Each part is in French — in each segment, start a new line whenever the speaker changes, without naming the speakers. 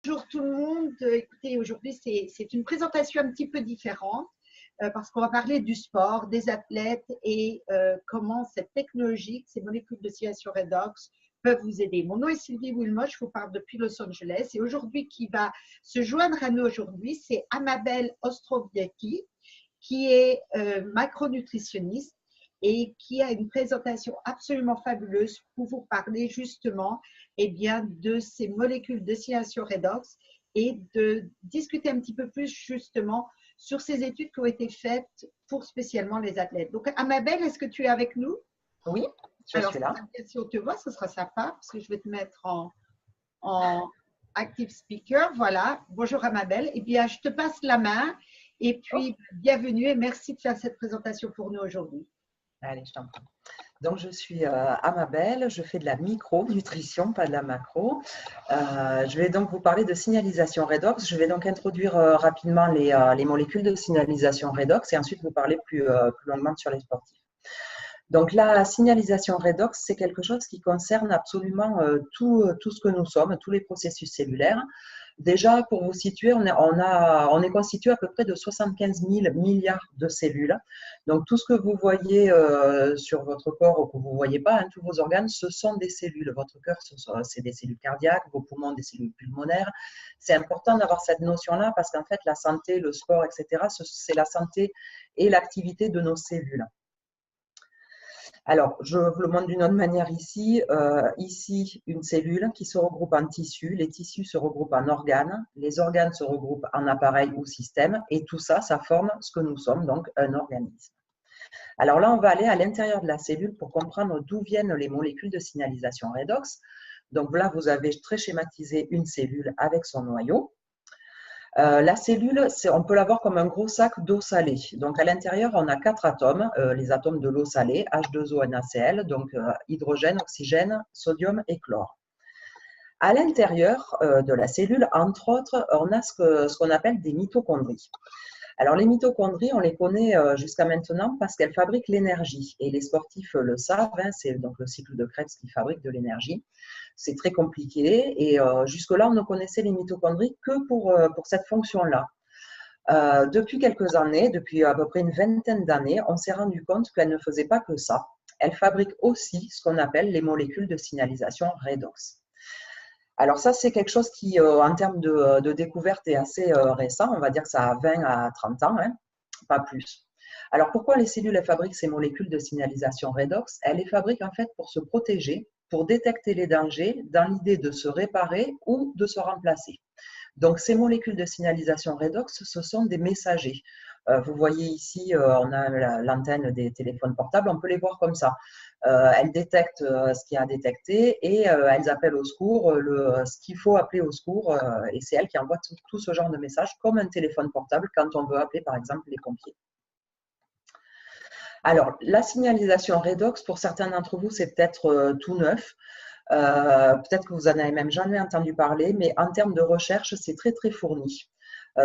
Bonjour tout le monde. Écoutez, aujourd'hui, c'est une présentation un petit peu différente parce qu'on va parler du sport, des athlètes et comment cette technologie, ces molécules de stimulation redox peuvent vous aider. Mon nom est Sylvie Wilmot, je vous parle depuis Los Angeles et aujourd'hui, qui va se joindre à nous aujourd'hui, c'est Amabel Ostrowiecki, qui est macronutritionniste et qui a une présentation absolument fabuleuse pour vous parler justement de ces molécules de stimulation redox et de discuter un petit peu plus justement sur ces études qui ont été faites pour spécialement les athlètes. Donc, Amabel, est-ce que tu es avec nous?
Oui, je suis là.
Si on te voit, ce sera sympa parce que je vais te mettre en active speaker. Voilà. Bonjour Amabel. Eh bien, je te passe la main et puis bienvenue et merci de faire cette présentation pour nous aujourd'hui.
Allez, je t'en prie. Donc, je suis Amabel, je fais de la micronutrition, pas de la macro. Je vais donc vous parler de signalisation redox. Je vais donc introduire rapidement les molécules de signalisation redox et ensuite vous parler plus longuement sur les sportifs. Donc, la signalisation redox, c'est quelque chose qui concerne absolument tout ce que nous sommes, tous les processus cellulaires. Déjà, pour vous situer, on est constitué à peu près de 75 000 milliards de cellules. Donc, tout ce que vous voyez sur votre corps ou que vous ne voyez pas, tous vos organes, ce sont des cellules. Votre cœur, c'est des cellules cardiaques, vos poumons, des cellules pulmonaires. C'est important d'avoir cette notion-là parce qu'en fait, la santé, le sport, etc., c'est la santé et l'activité de nos cellules. Alors, je vous le montre d'une autre manière ici. Ici, une cellule qui se regroupe en tissus. Les tissus se regroupent en organes. Les organes se regroupent en appareils ou systèmes. Et tout ça, ça forme ce que nous sommes, donc un organisme. Alors là, on va aller à l'intérieur de la cellule pour comprendre d'où viennent les molécules de signalisation redox. Donc là, vous avez très schématisé une cellule avec son noyau. La cellule, on peut la voir comme un gros sac d'eau salée. Donc, à l'intérieur, on a 4 atomes, les atomes de l'eau salée, H2O, NaCl, donc hydrogène, oxygène, sodium et chlore. À l'intérieur de la cellule, entre autres, on a ce qu'on appelle des mitochondries. Alors, les mitochondries, on les connaît jusqu'à maintenant parce qu'elles fabriquent l'énergie. Et les sportifs le savent, c'est donc le cycle de Krebs qui fabrique de l'énergie. C'est très compliqué et jusque-là, on ne connaissait les mitochondries que pour cette fonction-là. Depuis quelques années, depuis à peu près une vingtaine d'années, on s'est rendu compte qu'elles ne faisaient pas que ça. Elles fabriquent aussi ce qu'on appelle les molécules de signalisation redox. Alors ça, c'est quelque chose qui, en termes de découverte, est assez récent. On va dire que ça a 20 à 30 ans, pas plus. Alors pourquoi les cellules elles fabriquent ces molécules de signalisation redox? Elles les fabriquent en fait pour se protéger, pour détecter les dangers, dans l'idée de se réparer ou de se remplacer. Donc ces molécules de signalisation redox, ce sont des messagers. Vous voyez ici, on a l'antenne des téléphones portables, on peut les voir comme ça. Elles détectent ce qu'il y a à détecter et elles appellent au secours ce qu'il faut appeler au secours et c'est elles qui envoient tout ce genre de messages comme un téléphone portable quand on veut appeler par exemple les pompiers. Alors, la signalisation redox, pour certains d'entre vous, c'est peut-être tout neuf. Peut-être que vous en avez même jamais entendu parler, mais en termes de recherche, c'est très, très fourni.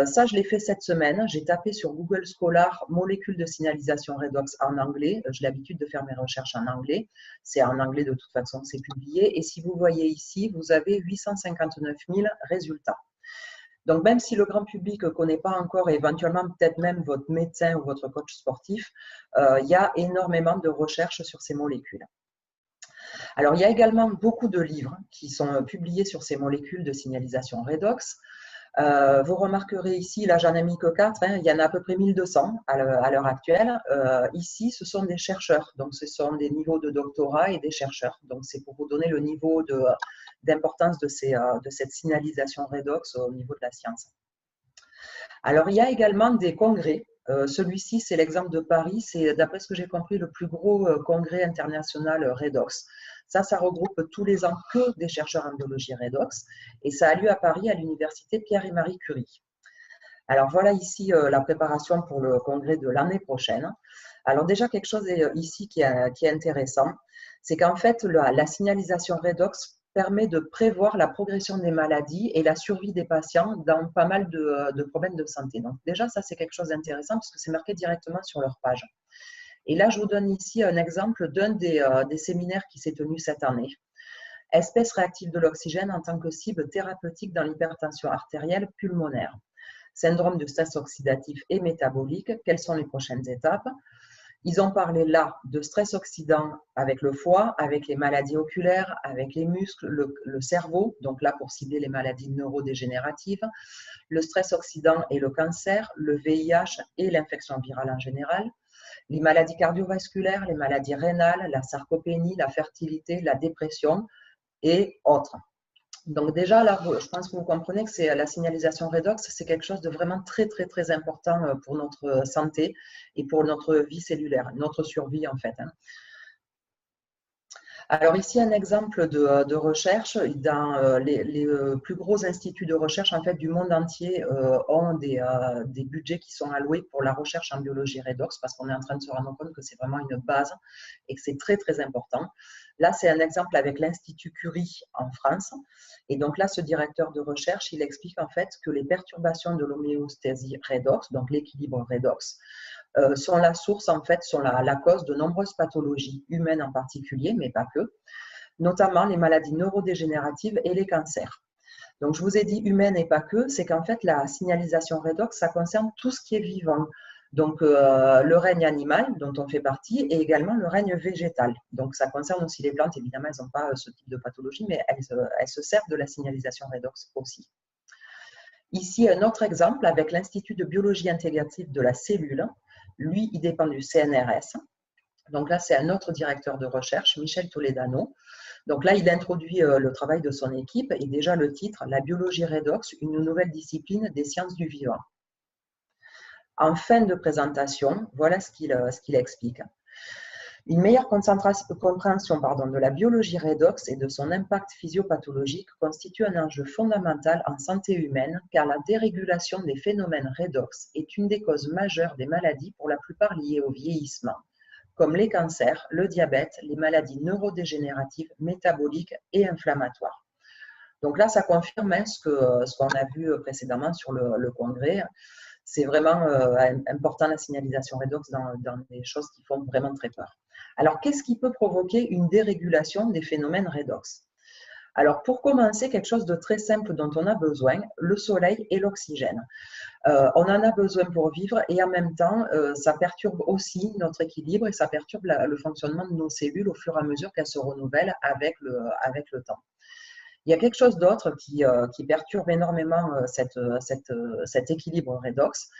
Ça, je l'ai fait cette semaine. J'ai tapé sur Google Scholar molécules de signalisation redox en anglais. J'ai l'habitude de faire mes recherches en anglais. C'est en anglais de toute façon, c'est publié. Et si vous voyez ici, vous avez 859 000 résultats. Donc, même si le grand public ne connaît pas encore, et éventuellement peut-être même votre médecin ou votre coach sportif, il y a énormément de recherches sur ces molécules. Alors, il y a également beaucoup de livres qui sont publiés sur ces molécules de signalisation redox. Vous remarquerez ici, là j'en ai mis que 4, il y en a à peu près 1200 à l'heure actuelle. Ici, ce sont des chercheurs, donc ce sont des niveaux de doctorat et des chercheurs. Donc c'est pour vous donner le niveau d'importance de cette signalisation redox au niveau de la science. Alors il y a également des congrès. Celui-ci, c'est l'exemple de Paris, c'est d'après ce que j'ai compris le plus gros congrès international redox. Ça regroupe tous les ans que des chercheurs en biologie redox et ça a lieu à Paris à l'université Pierre et Marie Curie. Alors voilà ici la préparation pour le congrès de l'année prochaine. Alors déjà quelque chose ici qui est intéressant, c'est qu'en fait la signalisation redox permet de prévoir la progression des maladies et la survie des patients dans pas mal de problèmes de santé. Donc déjà ça c'est quelque chose d'intéressant parce que c'est marqué directement sur leur page. Et là, je vous donne ici un exemple d'un des séminaires qui s'est tenu cette année. espèce réactive de l'oxygène en tant que cible thérapeutique dans l'hypertension artérielle pulmonaire. Syndrome de stress oxydatif et métabolique, quelles sont les prochaines étapes? Ils ont parlé là de stress oxydant avec le foie, avec les maladies oculaires, avec les muscles, le cerveau, donc là pour cibler les maladies neurodégénératives, le stress oxydant et le cancer, le VIH et l'infection virale en général, les maladies cardiovasculaires, les maladies rénales, la sarcopénie, la fertilité, la dépression et autres. Donc déjà, là, je pense que vous comprenez que c'est la signalisation redox, c'est quelque chose de vraiment très, très, très important pour notre santé et pour notre vie cellulaire, notre survie en fait. Alors ici, un exemple de recherche. Dans les plus gros instituts de recherche en fait, du monde entier ont des budgets qui sont alloués pour la recherche en biologie redox parce qu'on est en train de se rendre compte que c'est vraiment une base et que c'est très, très important. Là, c'est un exemple avec l'Institut Curie en France. Et donc là, ce directeur de recherche, il explique en fait que les perturbations de l'homéostasie redox, donc l'équilibre redox, sont la source, en fait, sont la cause de nombreuses pathologies humaines en particulier, mais pas que, notamment les maladies neurodégénératives et les cancers. Donc, je vous ai dit humaine et pas que, c'est qu'en fait, la signalisation redox, ça concerne tout ce qui est vivant. Donc, le règne animal, dont on fait partie, et également le règne végétal. Donc, ça concerne aussi les plantes. Évidemment, elles n'ont pas ce type de pathologie, mais elles se servent de la signalisation redox aussi. Ici, un autre exemple avec l'Institut de biologie intégrative de la cellule. Lui, il dépend du CNRS. Donc là, c'est un autre directeur de recherche, Michel Toledano. Donc là, il introduit le travail de son équipe et déjà le titre, La biologie redox, une nouvelle discipline des sciences du vivant. En fin de présentation, voilà ce qu'il explique. Une meilleure compréhension de la biologie redox et de son impact physiopathologique constitue un enjeu fondamental en santé humaine car la dérégulation des phénomènes redox est une des causes majeures des maladies pour la plupart liées au vieillissement, comme les cancers, le diabète, les maladies neurodégénératives, métaboliques et inflammatoires. Donc là, ça confirme ce qu'on a vu précédemment sur le congrès. C'est vraiment important la signalisation redox dans des choses qui font vraiment très peur. Alors, qu'est-ce qui peut provoquer une dérégulation des phénomènes redox? Alors, pour commencer, quelque chose de très simple dont on a besoin, le soleil et l'oxygène. On en a besoin pour vivre et en même temps, ça perturbe aussi notre équilibre et ça perturbe le fonctionnement de nos cellules au fur et à mesure qu'elles se renouvellent avec le temps. Il y a quelque chose d'autre qui perturbe énormément cet équilibre redox,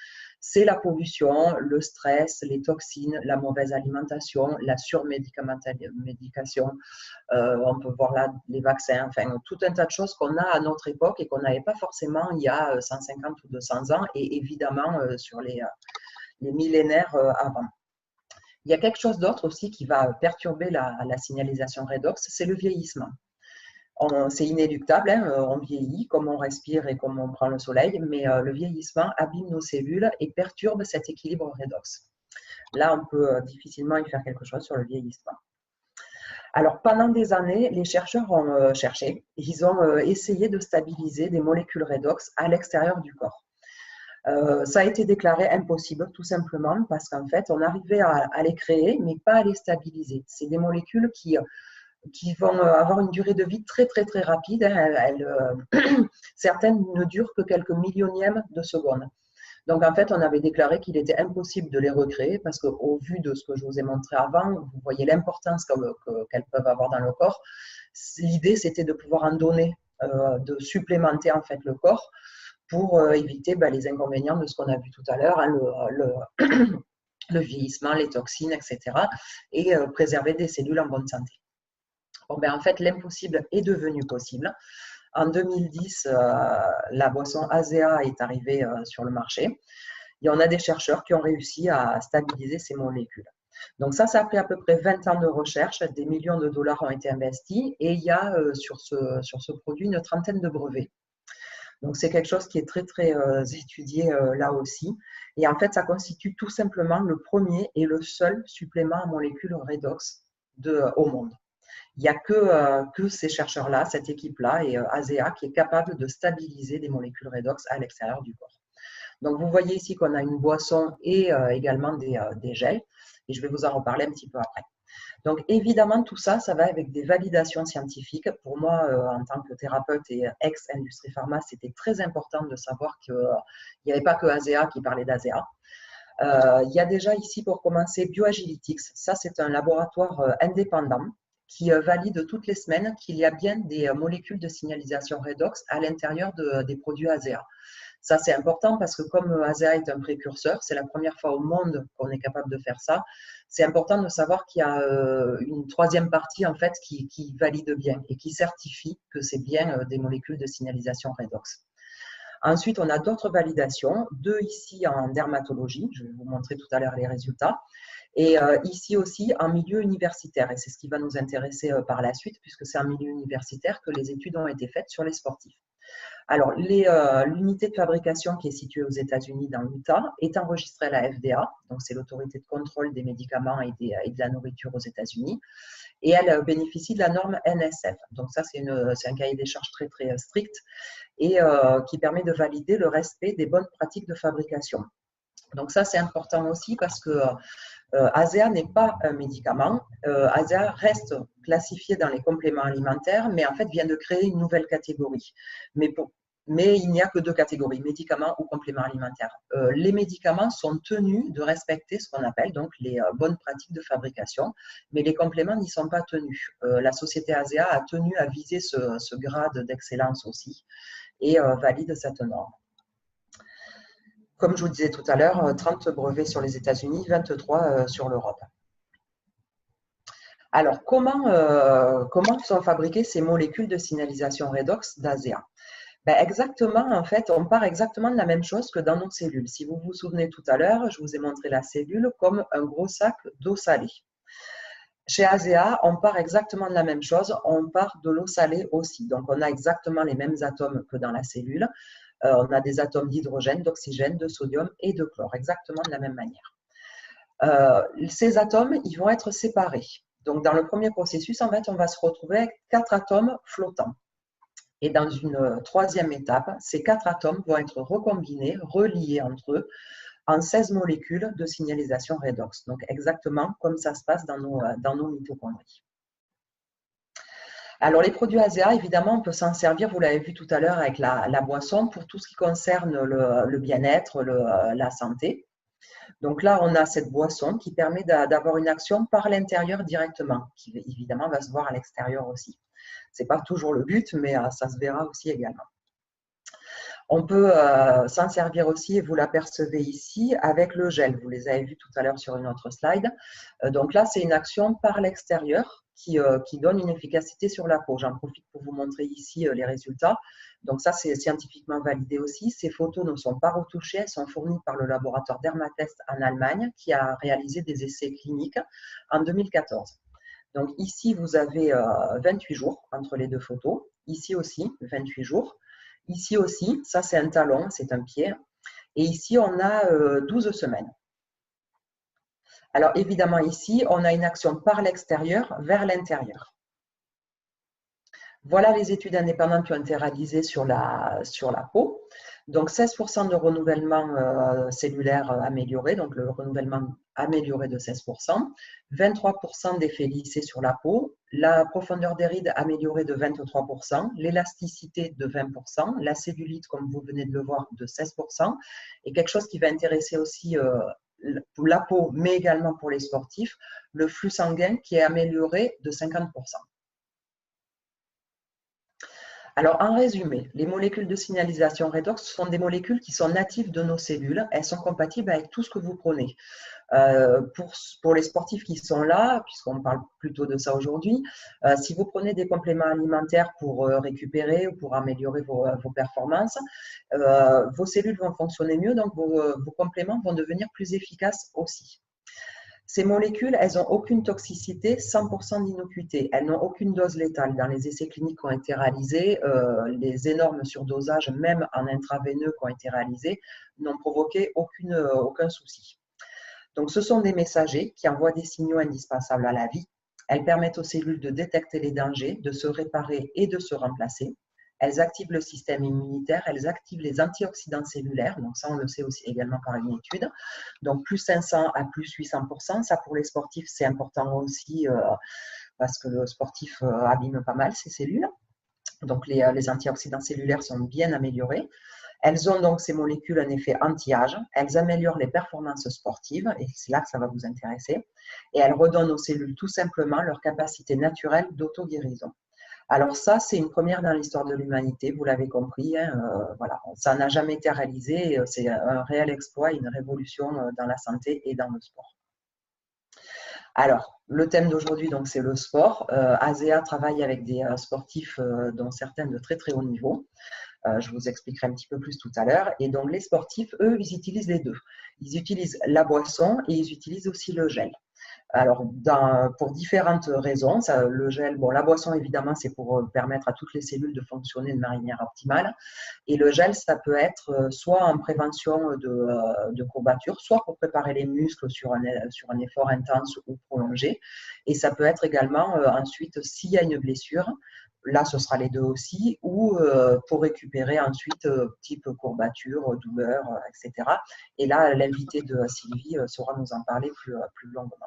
c'est la pollution, le stress, les toxines, la mauvaise alimentation, la surmédication, on peut voir là les vaccins, enfin tout un tas de choses qu'on a à notre époque et qu'on n'avait pas forcément il y a 150 ou 200 ans et évidemment sur les millénaires avant. Il y a quelque chose d'autre aussi qui va perturber la signalisation redox, c'est le vieillissement. C'est inéluctable, hein, on vieillit comme on respire et comme on prend le soleil, mais le vieillissement abîme nos cellules et perturbe cet équilibre redox. Là, on peut difficilement y faire quelque chose sur le vieillissement. Alors, pendant des années, les chercheurs ont cherché, ils ont essayé de stabiliser des molécules redox à l'extérieur du corps. Ça a été déclaré impossible, tout simplement, parce qu'en fait, on arrivait à les créer, mais pas à les stabiliser. C'est des molécules qui vont avoir une durée de vie très, très, très rapide. Certaines ne durent que quelques millionièmes de secondes. Donc, en fait, on avait déclaré qu'il était impossible de les recréer parce qu'au vu de ce que je vous ai montré avant, vous voyez l'importance qu'elles peuvent avoir dans le corps. L'idée, c'était de pouvoir en donner, de supplémenter en fait le corps pour éviter les inconvénients de ce qu'on a vu tout à l'heure, hein, le vieillissement, les toxines, etc. et préserver des cellules en bonne santé. Bon, en fait, l'impossible est devenu possible. En 2010, la boisson ASEA est arrivée sur le marché. Et on a des chercheurs qui ont réussi à stabiliser ces molécules. Donc ça a pris à peu près 20 ans de recherche, des millions de dollars ont été investis et il y a sur ce produit une trentaine de brevets. Donc c'est quelque chose qui est très, très étudié là aussi. Et en fait, ça constitue tout simplement le premier et le seul supplément à molécules redox au monde. Il n'y a que ces chercheurs-là, cette équipe-là et ASEA qui est capable de stabiliser des molécules redox à l'extérieur du corps. Donc, vous voyez ici qu'on a une boisson et également des gels. Et je vais vous en reparler un petit peu après. Donc, évidemment, tout ça, ça va avec des validations scientifiques. Pour moi, en tant que thérapeute et ex-industrie pharma, c'était très important de savoir qu'il n'y avait pas que ASEA qui parlait d'ASEA. Il y a déjà ici, pour commencer, BioAgilytix. Ça, c'est un laboratoire indépendant qui valide toutes les semaines qu'il y a bien des molécules de signalisation redox à l'intérieur des produits ASEA. Ça, c'est important parce que comme ASEA est un précurseur, c'est la première fois au monde qu'on est capable de faire ça. C'est important de savoir qu'il y a une troisième partie en fait qui valide bien et qui certifie que c'est bien des molécules de signalisation redox. Ensuite, on a d'autres validations, deux ici en dermatologie, je vais vous montrer tout à l'heure les résultats, et ici aussi en milieu universitaire, et c'est ce qui va nous intéresser par la suite, puisque c'est en milieu universitaire que les études ont été faites sur les sportifs. Alors, l'unité de fabrication qui est située aux États-Unis dans l'Utah est enregistrée à la FDA, donc c'est l'autorité de contrôle des médicaments et de la nourriture aux États-Unis, et elle bénéficie de la norme NSF. Donc ça, c'est un cahier des charges très, très strict et qui permet de valider le respect des bonnes pratiques de fabrication. Donc ça, c'est important aussi parce que ASEA n'est pas un médicament. ASEA reste classifié dans les compléments alimentaires, mais en fait vient de créer une nouvelle catégorie. Mais il n'y a que deux catégories, médicaments ou compléments alimentaires. Les médicaments sont tenus de respecter ce qu'on appelle donc les bonnes pratiques de fabrication, mais les compléments n'y sont pas tenus. La société ASEA a tenu à viser ce grade d'excellence aussi et valide cette norme. Comme je vous disais tout à l'heure, 30 brevets sur les États-Unis, 23 sur l'Europe. Alors, comment sont fabriquées ces molécules de signalisation redox d'ASEA? Ben exactement, en fait, on part exactement de la même chose que dans nos cellules. Si vous vous souvenez tout à l'heure, je vous ai montré la cellule comme un gros sac d'eau salée. Chez ASEA, on part exactement de la même chose, on part de l'eau salée aussi. Donc, on a exactement les mêmes atomes que dans la cellule. On a des atomes d'hydrogène, d'oxygène, de sodium et de chlore, exactement de la même manière. Ces atomes, ils vont être séparés. Donc, dans le premier processus, en fait, on va se retrouver avec 4 atomes flottants. Et dans une troisième étape, ces 4 atomes vont être recombinés, reliés entre eux, en 16 molécules de signalisation redox. Donc, exactement comme ça se passe dans nos mitochondries. Alors, les produits ASEA, évidemment, on peut s'en servir, vous l'avez vu tout à l'heure avec la boisson, pour tout ce qui concerne le bien-être, la santé. Donc là, on a cette boisson qui permet d'avoir une action par l'intérieur directement, qui évidemment va se voir à l'extérieur aussi. Ce n'est pas toujours le but, mais ça se verra aussi également. On peut s'en servir aussi, et vous l'apercevez ici, avec le gel. Vous les avez vus tout à l'heure sur une autre slide. Donc là, c'est une action par l'extérieur qui donne une efficacité sur la peau. J'en profite pour vous montrer ici les résultats. Donc ça, c'est scientifiquement validé aussi. Ces photos ne sont pas retouchées. Elles sont fournies par le laboratoire Dermatest en Allemagne qui a réalisé des essais cliniques en 2014. Donc ici, vous avez 28 jours entre les deux photos. Ici aussi, 28 jours. Ici aussi, ça c'est un talon, c'est un pied. Et ici, on a 12 semaines. Alors évidemment, ici, on a une action par l'extérieur vers l'intérieur. Voilà les études indépendantes qui ont été réalisées sur la peau. Donc 16% de renouvellement cellulaire amélioré, donc le renouvellement amélioré de 16%, 23% d'effet lissé sur la peau, la profondeur des rides améliorée de 23%, l'élasticité de 20%, la cellulite, comme vous venez de le voir, de 16%, et quelque chose qui va intéresser aussi pour la peau, mais également pour les sportifs, le flux sanguin qui est amélioré de 50%. Alors, en résumé, les molécules de signalisation redox sont des molécules qui sont natives de nos cellules. Elles sont compatibles avec tout ce que vous prenez. Pour les sportifs qui sont là, puisqu'on parle plutôt de ça aujourd'hui, si vous prenez des compléments alimentaires pour récupérer ou pour améliorer vos performances, vos cellules vont fonctionner mieux, donc vos compléments vont devenir plus efficaces aussi. Ces molécules, elles n'ont aucune toxicité, 100% d'innocuité. Elles n'ont aucune dose létale. Dans les essais cliniques qui ont été réalisés, les énormes surdosages, même en intraveineux qui ont été réalisés, n'ont provoqué aucun souci. Donc, ce sont des messagers qui envoient des signaux indispensables à la vie. Elles permettent aux cellules de détecter les dangers, de se réparer et de se remplacer. elles activent le système immunitaire, elles activent les antioxydants cellulaires, donc ça on le sait aussi également par une étude, donc plus 500 à plus 800%, ça pour les sportifs c'est important aussi parce que le sportif abîme pas mal ses cellules, donc les antioxydants cellulaires sont bien améliorés. Elles ont donc ces molécules un effet anti-âge, elles améliorent les performances sportives, et c'est là que ça va vous intéresser, et elles redonnent aux cellules tout simplement leur capacité naturelle d'auto-guérison. Alors ça, c'est une première dans l'histoire de l'humanité, vous l'avez compris, hein, voilà, ça n'a jamais été réalisé, c'est un réel exploit, une révolution dans la santé et dans le sport. Alors, le thème d'aujourd'hui, donc, c'est le sport. ASEA travaille avec des sportifs, dont certains de très très haut niveau. Je vous expliquerai un petit peu plus tout à l'heure. Et donc, les sportifs, eux, ils utilisent les deux. Ils utilisent la boisson et ils utilisent aussi le gel. Alors, pour différentes raisons, le gel, bon, la boisson, évidemment, c'est pour permettre à toutes les cellules de fonctionner de manière optimale. Et le gel, ça peut être soit en prévention de courbatures, soit pour préparer les muscles sur un effort intense ou prolongé. Et ça peut être également ensuite, s'il y a une blessure, là, ce sera les deux aussi, ou pour récupérer ensuite type courbature, douleur, etc. Et là, l'invité de Sylvie saura nous en parler plus longuement.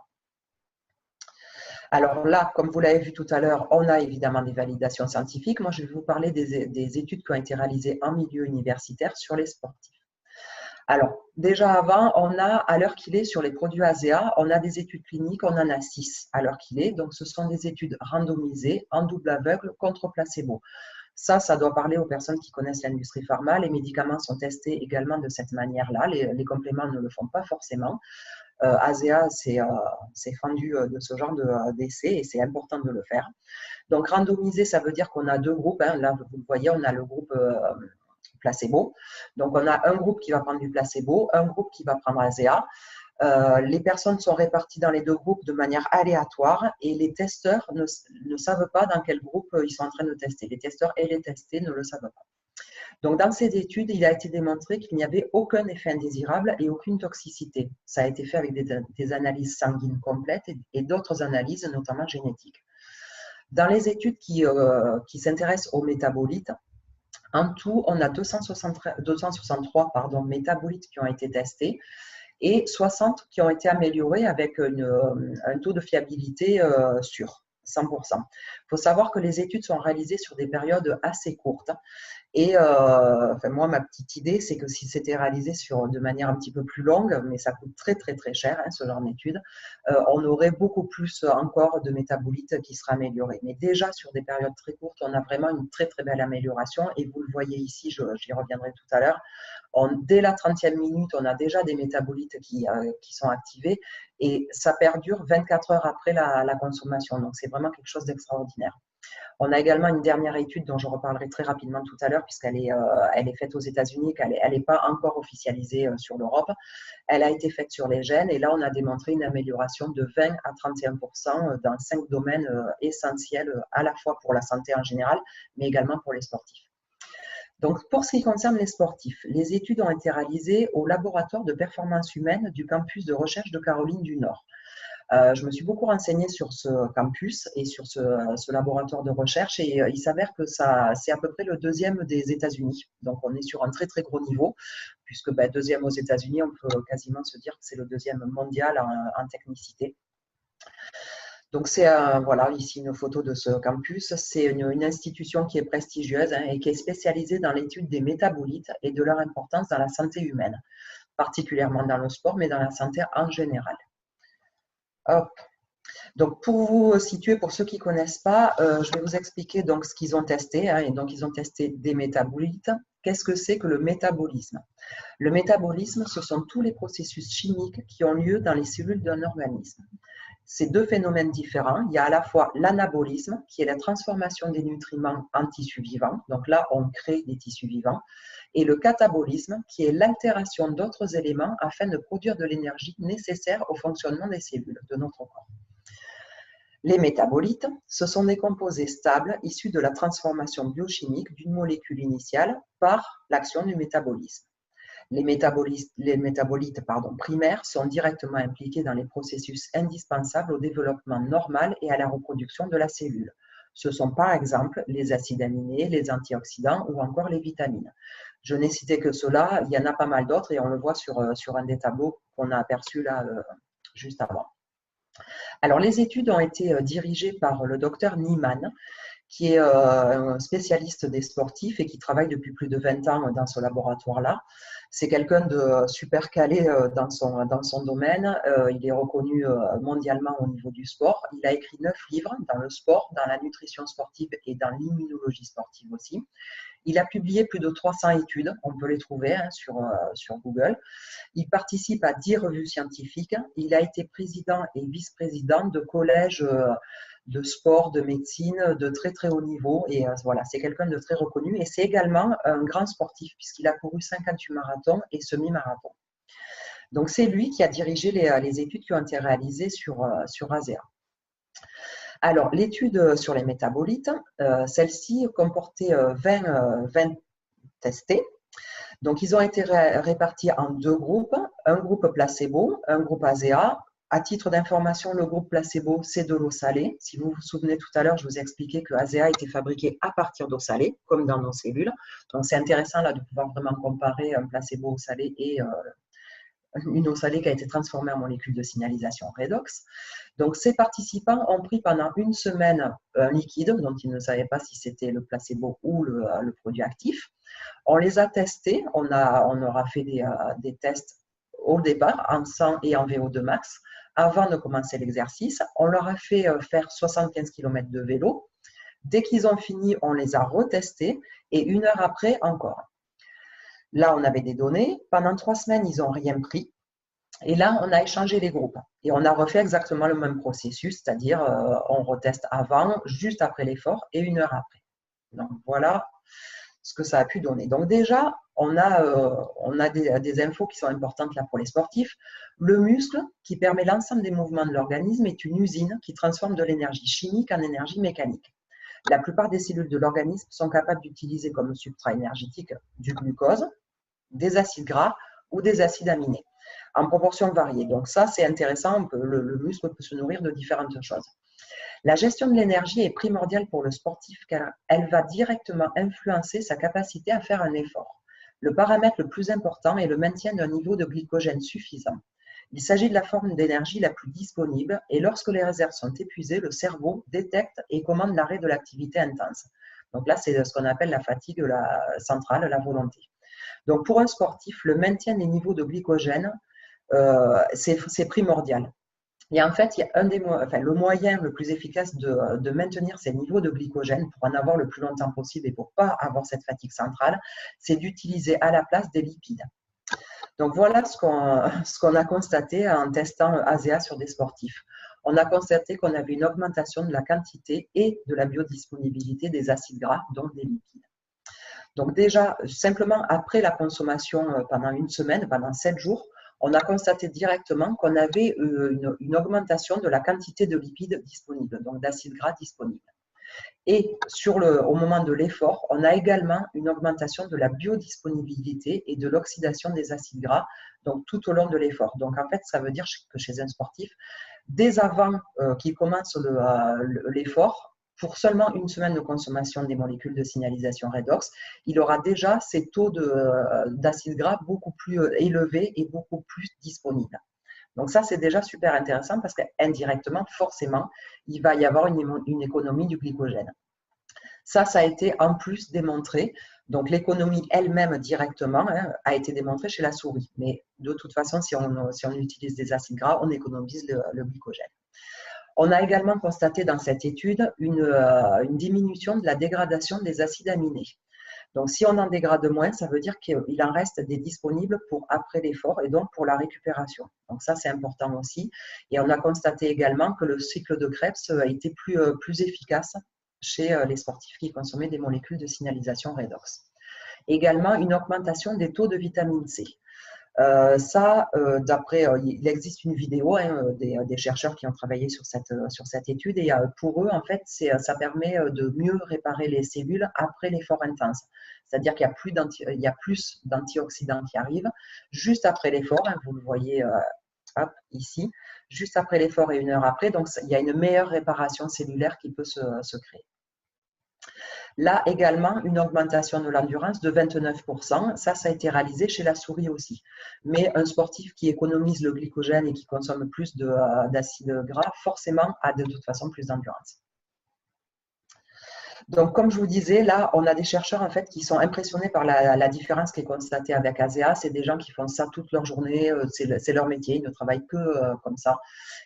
Alors là, comme vous l'avez vu tout à l'heure, on a évidemment des validations scientifiques. Moi, je vais vous parler des études qui ont été réalisées en milieu universitaire sur les sportifs. Alors, déjà avant, on a, à l'heure qu'il est, sur les produits ASEA, on a des études cliniques, on en a 6 à l'heure qu'il est. Donc, ce sont des études randomisées, en double aveugle, contre placebo. Ça doit parler aux personnes qui connaissent l'industrie pharma. Les médicaments sont testés également de cette manière-là. Les compléments ne le font pas forcément. ASEA s'est fendu de ce genre d'essai et c'est important de le faire. Donc, randomisé, ça veut dire qu'on a deux groupes. Hein. Là, vous le voyez, on a le groupe placebo. Donc, on a un groupe qui va prendre du placebo, un groupe qui va prendre ASEA. Les personnes sont réparties dans les deux groupes de manière aléatoire et les testeurs ne savent pas dans quel groupe ils sont en train de tester. Les testeurs et les testés ne le savent pas. Donc, dans ces études, il a été démontré qu'il n'y avait aucun effet indésirable et aucune toxicité. Ça a été fait avec des analyses sanguines complètes et d'autres analyses, notamment génétiques. Dans les études qui s'intéressent aux métabolites, en tout, on a 263 métabolites qui ont été testés et 60 qui ont été améliorés avec un taux de fiabilité sûr, 100%. Il faut savoir que les études sont réalisées sur des périodes assez courtes. Et moi, ma petite idée, c'est que si c'était réalisé de manière un petit peu plus longue, mais ça coûte très très très cher, hein, ce genre d'études, on aurait beaucoup plus encore de métabolites qui seraient améliorés. Mais déjà, sur des périodes très courtes, on a vraiment une très très belle amélioration. Et vous le voyez ici, j'y reviendrai tout à l'heure, dès la 30e minute, on a déjà des métabolites qui sont activés et ça perdure 24 heures après la consommation. Donc, c'est vraiment quelque chose d'extraordinaire. On a également une dernière étude dont je reparlerai très rapidement tout à l'heure puisqu'elle est faite aux États-Unis, elle n'est pas encore officialisée sur l'Europe. Elle a été faite sur les gènes et là, on a démontré une amélioration de 20 à 31% dans 5 domaines essentiels à la fois pour la santé en général, mais également pour les sportifs. Donc, pour ce qui concerne les sportifs, les études ont été réalisées au laboratoire de performance humaine du campus de recherche de Caroline du Nord. Je me suis beaucoup renseignée sur ce campus et sur ce laboratoire de recherche et il s'avère que c'est à peu près le deuxième des États-Unis. Donc, on est sur un très, très gros niveau puisque deuxième aux États-Unis, on peut quasiment se dire que c'est le deuxième mondial en technicité. Donc, c'est voilà, ici une photo de ce campus. C'est une institution qui est prestigieuse et qui est spécialisée dans l'étude des métabolites et de leur importance dans la santé humaine, particulièrement dans le sport, mais dans la santé en général. Hop. Donc, pour vous situer, pour ceux qui ne connaissent pas, je vais vous expliquer donc, ce qu'ils ont testé. Et donc, ils ont testé des métabolites. Qu'est-ce que c'est que le métabolisme? Le métabolisme, ce sont tous les processus chimiques qui ont lieu dans les cellules d'un organisme. C'est deux phénomènes différents. Il y a à la fois l'anabolisme, qui est la transformation des nutriments en tissus vivants. Donc là, on crée des tissus vivants. Et le catabolisme, qui est l'altération d'autres éléments afin de produire de l'énergie nécessaire au fonctionnement des cellules de notre corps. Les métabolites, ce sont des composés stables issus de la transformation biochimique d'une molécule initiale par l'action du métabolisme. Les métabolites primaires sont directement impliqués dans les processus indispensables au développement normal et à la reproduction de la cellule. Ce sont par exemple les acides aminés, les antioxydants ou encore les vitamines. Je n'ai cité que cela, il y en a pas mal d'autres et on le voit sur un des tableaux qu'on a aperçus là juste avant. Alors, les études ont été dirigées par le docteur Niemann, qui est un spécialiste des sportifs et qui travaille depuis plus de 20 ans dans ce laboratoire-là. C'est quelqu'un de super calé dans son domaine. Il est reconnu mondialement au niveau du sport. Il a écrit 9 livres dans le sport, dans la nutrition sportive et dans l'immunologie sportive aussi. Il a publié plus de 300 études, on peut les trouver sur Google. Il participe à 10 revues scientifiques. Il a été président et vice-président de collèges de sport, de médecine, de très très haut niveau. Et voilà, c'est quelqu'un de très reconnu. Et c'est également un grand sportif puisqu'il a couru 58 marathons et semi-marathons. Donc c'est lui qui a dirigé les études qui ont été réalisées sur ASEA. Alors, l'étude sur les métabolites, celle-ci comportait 20 testés. Donc, ils ont été répartis en 2 groupes, un groupe placebo, un groupe ASEA. À titre d'information, le groupe placebo, c'est de l'eau salée. Si vous vous souvenez tout à l'heure, je vous ai expliqué que ASEA était fabriqué à partir d'eau salée, comme dans nos cellules. Donc, c'est intéressant là de pouvoir vraiment comparer un placebo eau salée et une eau salée qui a été transformée en molécule de signalisation redox. Donc, ces participants ont pris pendant une semaine un liquide dont ils ne savaient pas si c'était le placebo ou le produit actif. On les a testés, on aura fait des tests au départ en sang et en VO2 max avant de commencer l'exercice. On leur a fait faire 75 km de vélo. Dès qu'ils ont fini, on les a retestés et 1 heure après encore. Là, on avait des données. Pendant 3 semaines, ils n'ont rien pris. Et là, on a échangé les groupes. Et on a refait exactement le même processus, c'est-à-dire on reteste avant, juste après l'effort et 1 heure après. Donc, voilà ce que ça a pu donner. Donc déjà, on a des infos qui sont importantes là pour les sportifs. Le muscle, qui permet l'ensemble des mouvements de l'organisme, est une usine qui transforme de l'énergie chimique en énergie mécanique. La plupart des cellules de l'organisme sont capables d'utiliser comme substrat énergétique du glucose, des acides gras ou des acides aminés, en proportion variée. Donc ça, c'est intéressant, le muscle peut se nourrir de différentes choses. La gestion de l'énergie est primordiale pour le sportif car elle va directement influencer sa capacité à faire un effort. Le paramètre le plus important est le maintien d'un niveau de glycogène suffisant. Il s'agit de la forme d'énergie la plus disponible et lorsque les réserves sont épuisées, le cerveau détecte et commande l'arrêt de l'activité intense. Donc là, c'est ce qu'on appelle la fatigue centrale, la volonté. Donc pour un sportif, le maintien des niveaux de glycogène, c'est primordial. Et en fait, il y a le moyen le plus efficace de maintenir ces niveaux de glycogène pour en avoir le plus longtemps possible et pour ne pas avoir cette fatigue centrale, c'est d'utiliser à la place des lipides. Donc voilà ce qu'on a constaté en testant ASEA sur des sportifs. On a constaté qu'on avait une augmentation de la quantité et de la biodisponibilité des acides gras, donc des lipides. Donc déjà, simplement après la consommation pendant 1 semaine, pendant 7 jours, on a constaté directement qu'on avait une augmentation de la quantité de lipides disponibles, donc d'acides gras disponibles. Et au moment de l'effort, on a également une augmentation de la biodisponibilité et de l'oxydation des acides gras, donc tout au long de l'effort. Donc en fait, ça veut dire que chez un sportif, dès avant qu'il commence l'effort, pour seulement 1 semaine de consommation des molécules de signalisation redox, il aura déjà ces taux d'acides gras beaucoup plus élevés et beaucoup plus disponibles. Donc ça, c'est déjà super intéressant parce qu'indirectement, forcément, il va y avoir une économie du glycogène. Ça a été en plus démontré. Donc l'économie elle-même directement a été démontrée chez la souris. Mais de toute façon, si on utilise des acides gras, on économise le glycogène. On a également constaté dans cette étude une diminution de la dégradation des acides aminés. Donc, si on en dégrade moins, ça veut dire qu'il en reste des disponibles pour après l'effort et donc pour la récupération. Donc, ça, c'est important aussi. Et on a constaté également que le cycle de Krebs a été plus efficace chez les sportifs qui consommaient des molécules de signalisation redox. Également, une augmentation des taux de vitamine C. Il existe une vidéo des chercheurs qui ont travaillé sur cette étude et pour eux, en fait, ça permet de mieux réparer les cellules après l'effort intense. C'est-à-dire qu'il y a plus d'antioxydants qui arrivent juste après l'effort. Vous le voyez ici, juste après l'effort et 1 heure après. Donc, il y a une meilleure réparation cellulaire qui peut se créer. Là également, une augmentation de l'endurance de 29%. Ça a été réalisé chez la souris aussi. Mais un sportif qui économise le glycogène et qui consomme plus d'acides gras, forcément, a de toute façon plus d'endurance. Donc, comme je vous disais, là, on a des chercheurs en fait qui sont impressionnés par la différence qui est constatée avec ASEA. C'est des gens qui font ça toute leur journée, c'est leur métier, ils ne travaillent que comme ça.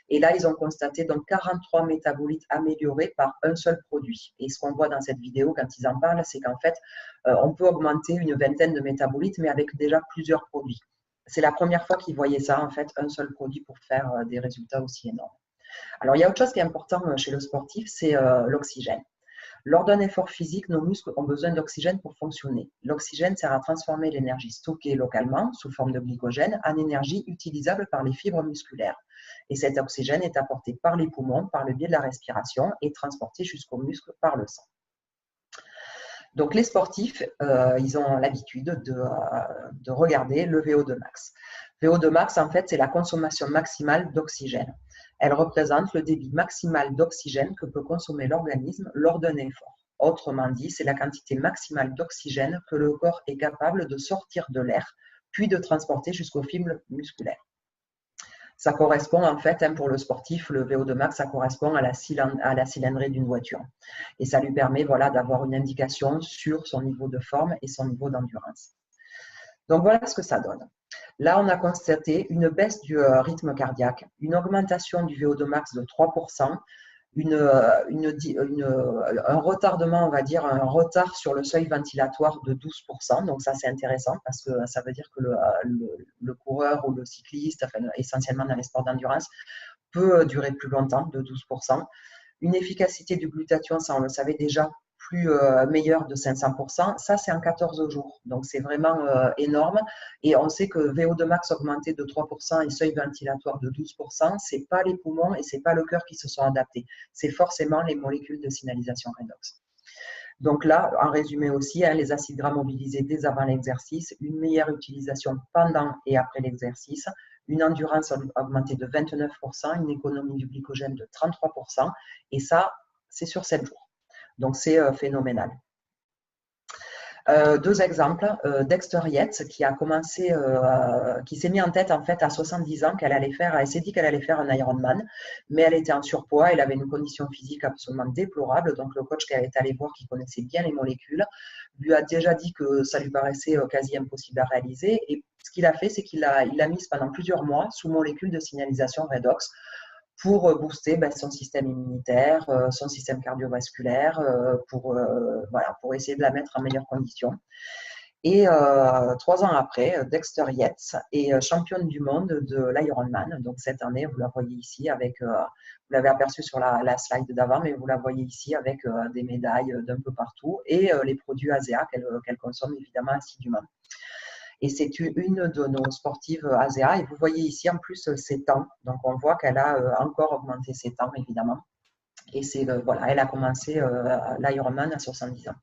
Et là, ils ont constaté donc 43 métabolites améliorés par un seul produit. Et ce qu'on voit dans cette vidéo quand ils en parlent, c'est qu'en fait, on peut augmenter une vingtaine de métabolites, mais avec déjà plusieurs produits. C'est la première fois qu'ils voyaient ça, en fait, un seul produit pour faire des résultats aussi énormes. Alors, il y a autre chose qui est important chez le sportif, c'est l'oxygène. Lors d'un effort physique, nos muscles ont besoin d'oxygène pour fonctionner. L'oxygène sert à transformer l'énergie stockée localement, sous forme de glycogène, en énergie utilisable par les fibres musculaires. Et cet oxygène est apporté par les poumons, par le biais de la respiration, et transporté jusqu'aux muscles par le sang. Donc les sportifs, ils ont l'habitude de regarder le VO2 max. VO2 max, en fait, c'est la consommation maximale d'oxygène. Elle représente le débit maximal d'oxygène que peut consommer l'organisme lors d'un effort. Autrement dit, c'est la quantité maximale d'oxygène que le corps est capable de sortir de l'air, puis de transporter jusqu'aux fibres musculaires. Ça correspond en fait, pour le sportif, le VO2 max, ça correspond à la cylindrée d'une voiture. Et ça lui permet d'avoir une indication sur son niveau de forme et son niveau d'endurance. Donc voilà ce que ça donne. Là, on a constaté une baisse du rythme cardiaque, une augmentation du VO2 max de 3%, un retardement, on va dire, un retard sur le seuil ventilatoire de 12%. Donc ça, c'est intéressant parce que ça veut dire que le coureur ou le cycliste, enfin, essentiellement dans les sports d'endurance, peut durer plus longtemps, de 12%. Une efficacité du glutathion, ça on le savait déjà, plus meilleure de 500%. Ça, c'est en 14 jours. Donc, c'est vraiment énorme. Et on sait que VO2 max augmenté de 3% et seuil ventilatoire de 12%, ce n'est pas les poumons et ce n'est pas le cœur qui se sont adaptés. C'est forcément les molécules de signalisation redox. Donc là, en résumé aussi, les acides gras mobilisés dès avant l'exercice, une meilleure utilisation pendant et après l'exercice, une endurance augmentée de 29%, une économie du glycogène de 33%, et ça, c'est sur 7 jours. Donc, c'est phénoménal. Deux exemples. Dexter Yates, qui s'est mis en tête en fait à 70 ans elle s'est dit qu'elle allait faire un Ironman, mais elle était en surpoids, elle avait une condition physique absolument déplorable. Donc, le coach qu'elle est allée voir, qui connaissait bien les molécules, lui a déjà dit que ça lui paraissait quasi impossible à réaliser. Et ce qu'il a fait, c'est qu'il l'a mise pendant plusieurs mois sous molécules de signalisation redox pour booster son système immunitaire, son système cardiovasculaire, pour essayer de la mettre en meilleures conditions. Et 3 ans après, Dexter Yates est championne du monde de l'Ironman. Donc cette année, vous la voyez ici avec, vous l'avez aperçu sur la slide d'avant, mais vous la voyez ici avec des médailles d'un peu partout et les produits ASEA qu'elle consomme évidemment assidûment. Et c'est une de nos sportives ASEA. Et vous voyez ici en plus ses temps. Donc on voit qu'elle a encore augmenté ses temps, évidemment. Et elle a commencé l'Ironman à 70 ans.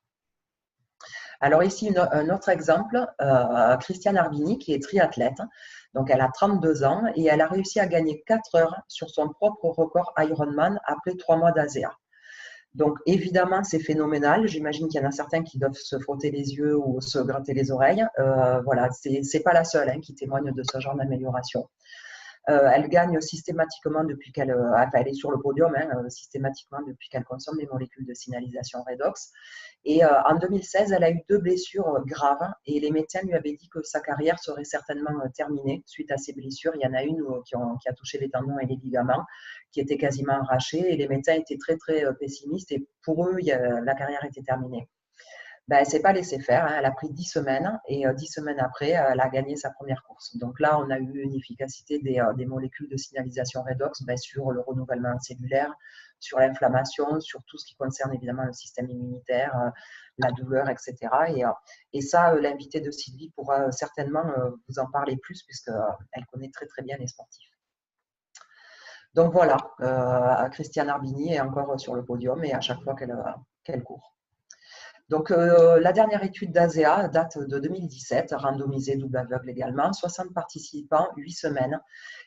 Alors ici, un autre exemple, Christiane Arbini, qui est triathlète. Donc elle a 32 ans et elle a réussi à gagner 4 heures sur son propre record Ironman après 3 mois d'ASEA. Donc, évidemment, c'est phénoménal. J'imagine qu'il y en a certains qui doivent se frotter les yeux ou se gratter les oreilles. Voilà, c'est pas la seule qui témoigne de ce genre d'amélioration. Elle gagne systématiquement depuis elle est sur le podium, systématiquement depuis qu'elle consomme les molécules de signalisation redox. Et en 2016, elle a eu 2 blessures graves et les médecins lui avaient dit que sa carrière serait certainement terminée suite à ces blessures. Il y en a une qui a touché les tendons et les ligaments, qui était quasiment arrachée et les médecins étaient très, très pessimistes et pour eux, la carrière était terminée. Elle ne s'est pas laissée faire, elle a pris 10 semaines et 10 semaines après, elle a gagné sa première course. Donc là, on a eu une efficacité des molécules de signalisation redox sur le renouvellement cellulaire, sur l'inflammation, sur tout ce qui concerne évidemment le système immunitaire, la douleur, etc. Et ça, l'invité de Sylvie pourra certainement vous en parler plus puisqu'elle connaît très très bien les sportifs. Donc voilà, Christiane Arbini est encore sur le podium et à chaque fois qu'elle court. Donc, la dernière étude d'ASEA date de 2017, randomisée, double aveugle également, 60 participants, 8 semaines.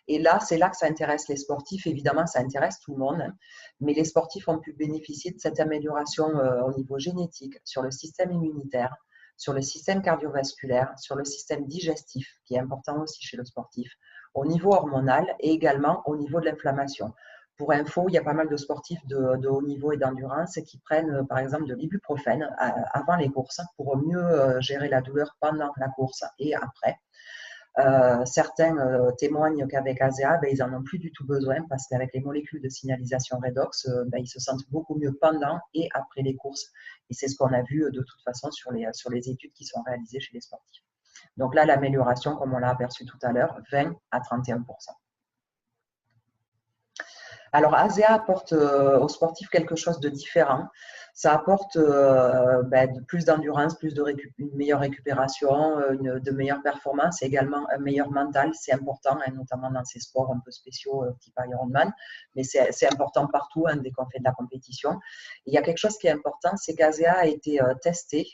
Et là, c'est là que ça intéresse les sportifs. Évidemment, ça intéresse tout le monde, hein, mais les sportifs ont pu bénéficier de cette amélioration au niveau génétique, sur le système immunitaire, sur le système cardiovasculaire, sur le système digestif, qui est important aussi chez le sportif, au niveau hormonal et également au niveau de l'inflammation. Pour info, il y a pas mal de sportifs de haut niveau et d'endurance qui prennent par exemple de l'ibuprofène avant les courses pour mieux gérer la douleur pendant la course et après. Certains témoignent qu'avec ASEA, ils n'en ont plus du tout besoin parce qu'avec les molécules de signalisation redox, ils se sentent beaucoup mieux pendant et après les courses. Et c'est ce qu'on a vu de toute façon sur les études qui sont réalisées chez les sportifs. Donc là, l'amélioration, comme on l'a aperçu tout à l'heure, 20 à 31%. Alors, ASEA apporte aux sportifs quelque chose de différent. Ça apporte plus d'endurance, une meilleure récupération, de meilleures performances et également un meilleur mental. C'est important, hein, notamment dans ces sports un peu spéciaux type Ironman, mais c'est important partout hein, dès qu'on fait de la compétition. Et il y a quelque chose qui est important, c'est qu'ASEA a été testé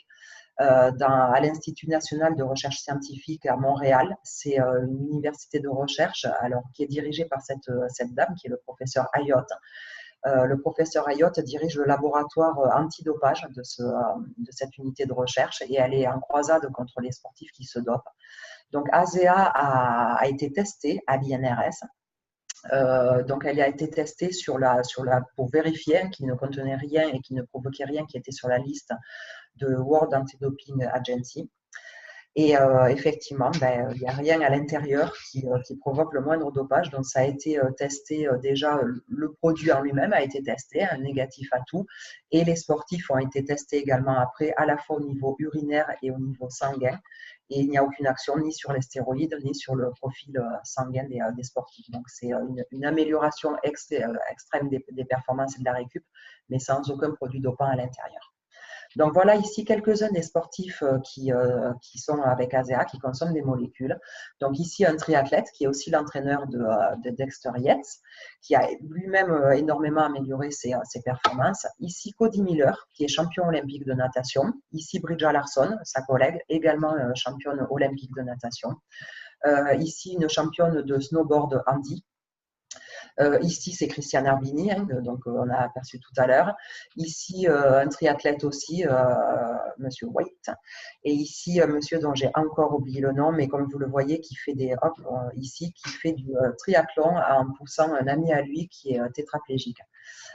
à l'Institut national de recherche scientifique à Montréal. C'est une université de recherche qui est dirigée par cette dame qui est le professeur Ayotte. Le professeur Ayotte dirige le laboratoire antidopage de cette unité de recherche et elle est en croisade contre les sportifs qui se dopent. Donc ASEA a été testée à l'INRS. Donc, elle a été testée pour vérifier qu'il ne contenait rien et qu'il ne provoquait rien qui était sur la liste de World Anti-Doping Agency. Et effectivement, il n'y a rien à l'intérieur qui provoque le moindre dopage. Donc, ça a été testé déjà, le produit en lui-même a été testé, un négatif à tout. Et les sportifs ont été testés également après, à la fois au niveau urinaire et au niveau sanguin. Et il n'y a aucune action ni sur les stéroïdes, ni sur le profil sanguin des sportifs. Donc, c'est une amélioration extrême des performances et de la récup, mais sans aucun produit dopant à l'intérieur. Donc voilà ici quelques-uns des sportifs qui sont avec ASEA, qui consomment des molécules. Donc ici un triathlète qui est aussi l'entraîneur de Dexter Yates, qui a lui-même énormément amélioré ses performances. Ici Cody Miller, qui est champion olympique de natation. Ici Bridget Larson, sa collègue, également championne olympique de natation. Ici une championne de snowboard handi. Ici, c'est Christian Arbini, hein, donc on a aperçu tout à l'heure. Ici, un triathlète aussi, Monsieur White. Et ici, monsieur dont j'ai encore oublié le nom, mais comme vous le voyez, qui fait du triathlon en poussant un ami à lui qui est tétraplégique.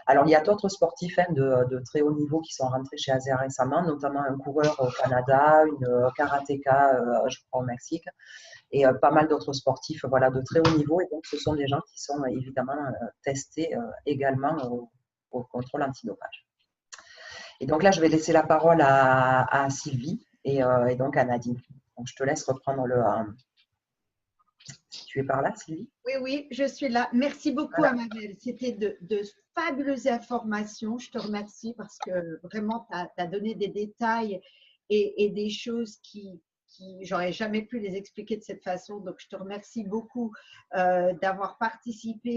Alors, il y a d'autres sportifs hein, de très haut niveau qui sont rentrés chez ASEA récemment, notamment un coureur au Canada, une karatéka, je crois, au Mexique, et pas mal d'autres sportifs voilà, de très haut niveau. Et donc, ce sont des gens qui sont évidemment testés également au contrôle antidopage. Et donc là, je vais laisser la parole à Sylvie et donc à Nadine. Donc, je te laisse reprendre si tu es par là, Sylvie.
Oui, oui, je suis là. Merci beaucoup, voilà. Amabel. C'était de fabuleuses informations. Je te remercie parce que vraiment, tu as donné des détails et des choses qui j'aurais jamais pu les expliquer de cette façon. Donc, je te remercie beaucoup d'avoir participé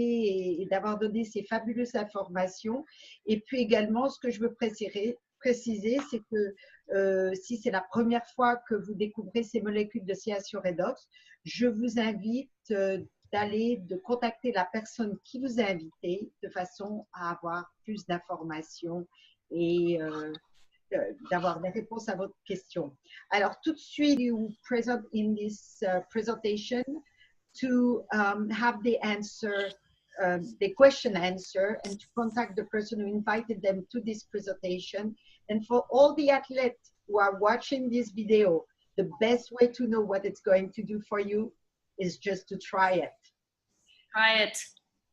et d'avoir donné ces fabuleuses informations. Et puis également, ce que je veux préciser, c'est que si c'est la première fois que vous découvrez ces molécules de signalisation redox, je vous invite de contacter la personne qui vous a invité de façon à avoir plus d'informations et d'avoir des réponses à votre question. Alors, tout de suite, you present in this presentation to have the answer, the question answer, and to contact the person who invited them to this presentation. And for all the athletes who are watching this video, the best way to know what it's going to do for you is just to try it.
Try it.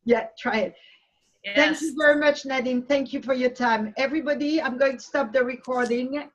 Yeah, try it. Yes. Thank you very much, Nadine. Thank you for your time. Everybody, I'm going to stop the recording.